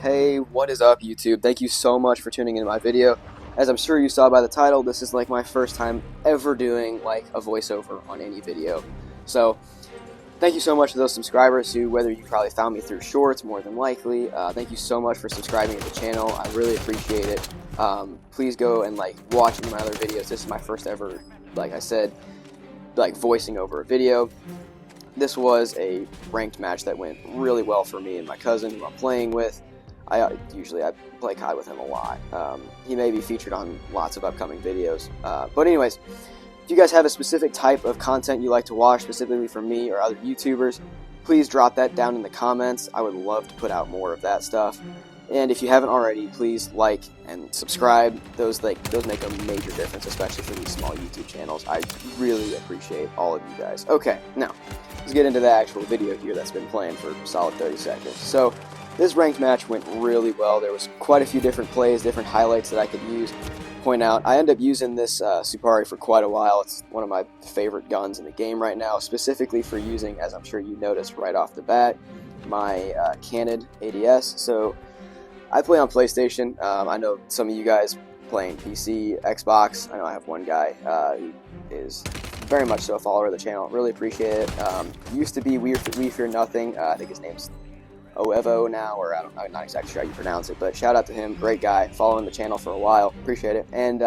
Hey, what is up, YouTube? Thank you so much for tuning into my video. As I'm sure you saw by the title, this is like my first time ever doing like a voiceover on any video. So thank you so much to those subscribers who, whether you probably found me through shorts, more than likely, thank you so much for subscribing to the channel. I really appreciate it. Please go and like watch my other videos. This is my first ever, like I said, like voicing over a video. This was a ranked match that went really well for me and my cousin who I'm playing with. I play COD with him a lot. He may be featured on lots of upcoming videos. But anyways, if you guys have a specific type of content you like to watch, specifically from me or other YouTubers, please drop that down in the comments. I would love to put out more of that stuff. And if you haven't already, please like and subscribe. Those make a major difference, especially for these small YouTube channels. I really appreciate all of you guys. Okay, now let's get into the actual video here that's been playing for a solid 30 seconds. So this ranked match went really well. There was quite a few different plays, different highlights that I could point out. I end up using this Supari for quite a while. It's one of my favorite guns in the game right now, specifically for using, as I'm sure you noticed right off the bat, my Canon ADS. So I play on PlayStation. I know some of you guys playing PC, Xbox. I know I have one guy who is very much so a follower of the channel. Really appreciate it. Used to be We Fear Nothing. I think his name's Oevo now, or I'm not exactly sure how you pronounce it, but shout out to him. Great guy. Following the channel for a while. Appreciate it. And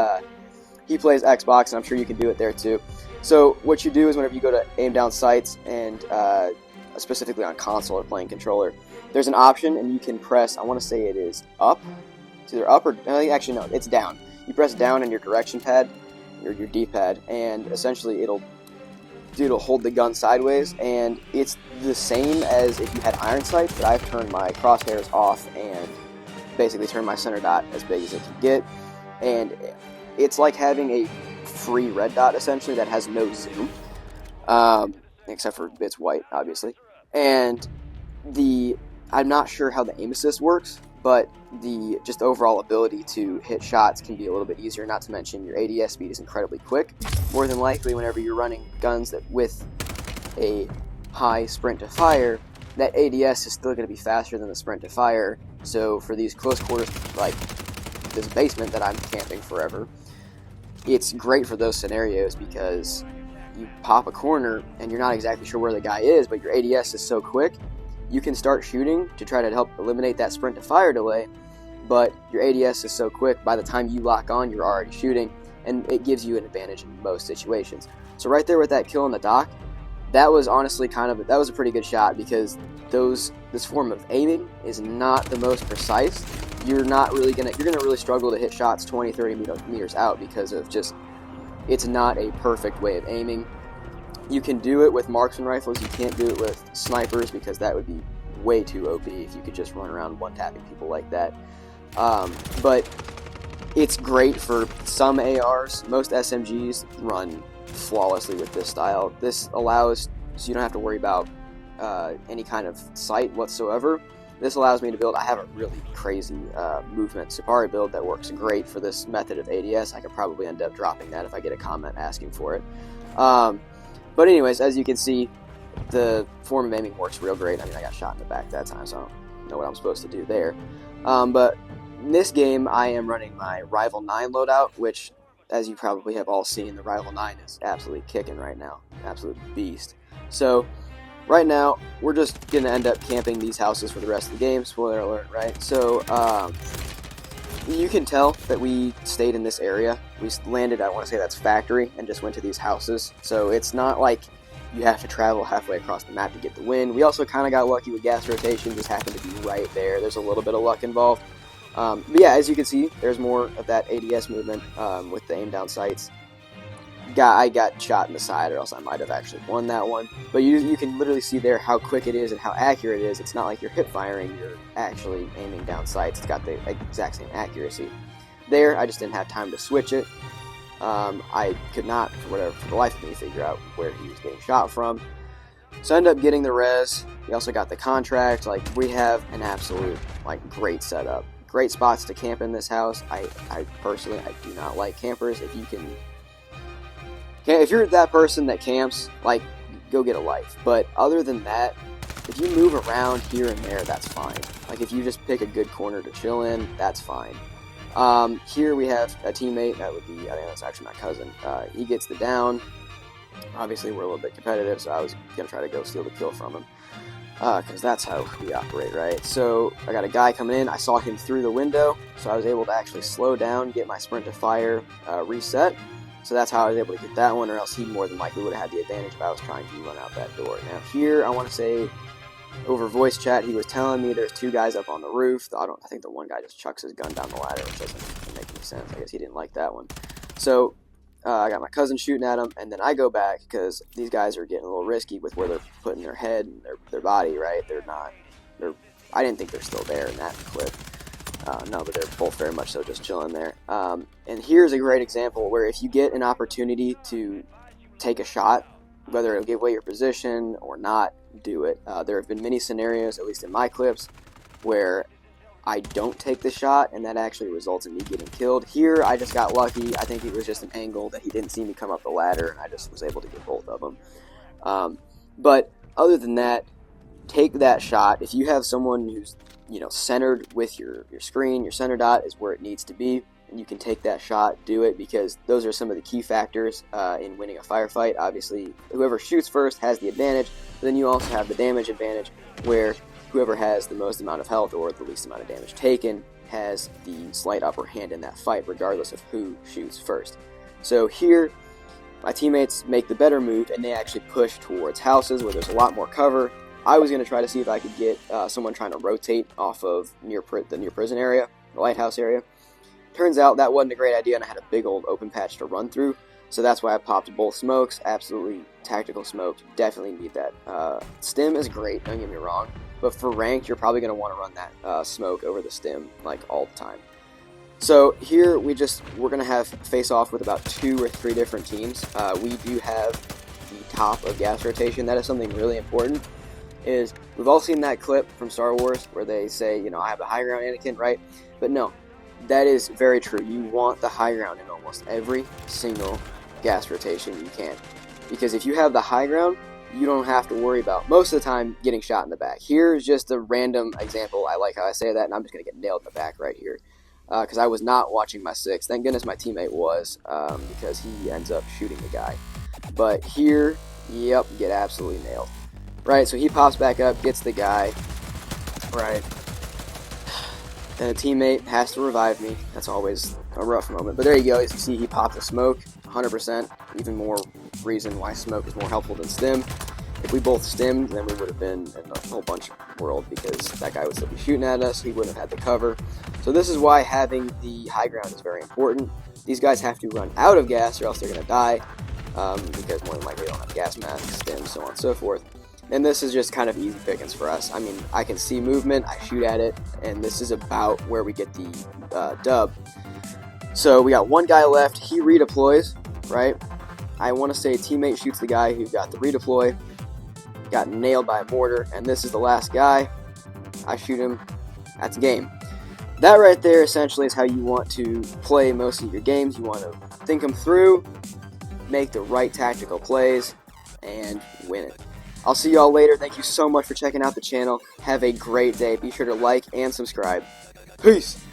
he plays Xbox, and I'm sure you can do it there too. So what you do is whenever you go to aim down sights, and specifically on console or playing controller, there's an option, and you can press, I want to say it is up. It's either up or, actually no, it's down. You press down on your direction pad, your D-pad, and essentially it'll hold the gun sideways, and it's the same as if you had iron sights, but I've turned my crosshairs off and basically turned my center dot as big as it can get, and it's like having a free red dot, essentially, that has no zoom, except for it's white, obviously, and I'm not sure how the aim assist works, but the just overall ability to hit shots can be a little bit easier, not to mention your ADS speed is incredibly quick. More than likely, whenever you're running guns that with a high sprint to fire, that ADS is still going to be faster than the sprint to fire. So for these close quarters, like this basement that I'm camping forever, it's great for those scenarios because you pop a corner and you're not exactly sure where the guy is, but your ADS is so quick, you can start shooting to try to help eliminate that sprint to fire delay, but your ADS is so quick, by the time you lock on, you're already shooting, and it gives you an advantage in most situations. So right there with that kill on the dock, that was honestly that was a pretty good shot, because this form of aiming is not the most precise. You're gonna really struggle to hit shots 20, 30 meters out because of just, it's not a perfect way of aiming. You can do it with marksman rifles. You can't do it with snipers because that would be way too OP if you could just run around one-tapping people like that. But it's great for some ARs. Most SMGs run flawlessly with this style. This allows, so you don't have to worry about any kind of sight whatsoever. This allows me to build, I have a really crazy movement Supari build that works great for this method of ADS. I could probably end up dropping that if I get a comment asking for it. But anyways, as you can see, the form of aiming works real great. I mean, I got shot in the back that time, so I don't know what I'm supposed to do there. But in this game, I am running my Rival 9 loadout, which, as you probably have all seen, the Rival 9 is absolutely kicking right now. Absolute beast. So, right now, we're just going to end up camping these houses for the rest of the game. Spoiler alert, right? So, you can tell that we stayed in this area. We landed, I want to say that's factory, and just went to these houses. So it's not like you have to travel halfway across the map to get the win. We also kind of got lucky with gas rotation, just happened to be right there. There's a little bit of luck involved. But yeah, as you can see, there's more of that ADS movement with the aim down sights. I got shot in the side, or else I might have actually won that one. But you can literally see there how quick it is and how accurate it is. It's not like you're hip firing, you're actually aiming down sights. It's got the exact same accuracy. There, I just didn't have time to switch it. I could not, for the life of me, figure out where he was getting shot from. So I ended up getting the res. We also got the contract. Like, we have an absolute, great setup. Great spots to camp in this house. I personally do not like campers. If you're that person that camps, go get a life. But other than that, if you move around here and there, that's fine. Like, if you just pick a good corner to chill in, that's fine. Here we have a teammate, that would be, I think that's actually my cousin. He gets the down. Obviously, we're a little bit competitive, so I was going to try to go steal the kill from him. Because that's how we operate, right? So I got a guy coming in. I saw him through the window, so I was able to actually slow down, get my sprint to fire reset. So that's how I was able to get that one, or else he more than likely would have had the advantage if I was trying to run out that door. Now here, I want to say, over voice chat, he was telling me there's 2 guys up on the roof. I think the one guy just chucks his gun down the ladder, which doesn't make any sense. I guess he didn't like that one. So I got my cousin shooting at him, and then I go back because these guys are getting a little risky with where they're putting their head and their body, right? I didn't think they're still there in that clip. No, but they're both very much so just chilling there. And here's a great example where if you get an opportunity to take a shot, whether it'll give away your position or not, do it. There have been many scenarios, at least in my clips, where I don't take the shot, and that actually results in me getting killed. Here, I just got lucky. I think it was just an angle that he didn't see me come up the ladder, and I just was able to get both of them. But other than that, take that shot. If you have someone who's centered with your screen, your center dot is where it needs to be, and you can take that shot, do it, because those are some of the key factors in winning a firefight. Obviously, whoever shoots first has the advantage, but then you also have the damage advantage, where whoever has the most amount of health or the least amount of damage taken has the slight upper hand in that fight, regardless of who shoots first. So here, my teammates make the better move, and they actually push towards houses where there's a lot more cover. I was going to try to see if I could get someone trying to rotate off of the near prison area, the lighthouse area. Turns out that wasn't a great idea, and I had a big old open patch to run through. So that's why I popped both smokes. Absolutely tactical smoke. Definitely need that. Stim is great, don't get me wrong. But for ranked, you're probably going to want to run that smoke over the stim like all the time. So here we're going to have face off with about 2 or 3 different teams. We do have the top of gas rotation. That is something really important. We've all seen that clip from Star Wars where they say, I have the high ground, Anakin, right? But no, that is very true. You want the high ground in almost every single gas rotation you can. Because if you have the high ground, you don't have to worry about, most of the time, getting shot in the back. Here's just a random example. I like how I say that, and I'm just going to get nailed in the back right here. Because I was not watching my 6. Thank goodness my teammate was, because he ends up shooting the guy. But here, yep, get absolutely nailed. Right, so he pops back up, gets the guy, right. Then a teammate has to revive me. That's always a rough moment. But there you go, as you see, he popped the smoke, 100%. Even more reason why smoke is more helpful than stim. If we both stimmed, then we would have been in a whole bunch of world, because that guy would still be shooting at us. He wouldn't have had the cover. So this is why having the high ground is very important. These guys have to run out of gas or else they're going to die, because more than likely they don't have gas masks, stim, so on and so forth. And this is just kind of easy pickings for us. I mean, I can see movement, I shoot at it, and this is about where we get the dub. So we got one guy left, he redeploys, right? I want to say teammate shoots the guy who got the redeploy, got nailed by a mortar, and this is the last guy. I shoot him, that's game. That right there essentially is how you want to play most of your games. You want to think them through, make the right tactical plays, and win it. I'll see y'all later. Thank you so much for checking out the channel. Have a great day. Be sure to like and subscribe. Peace!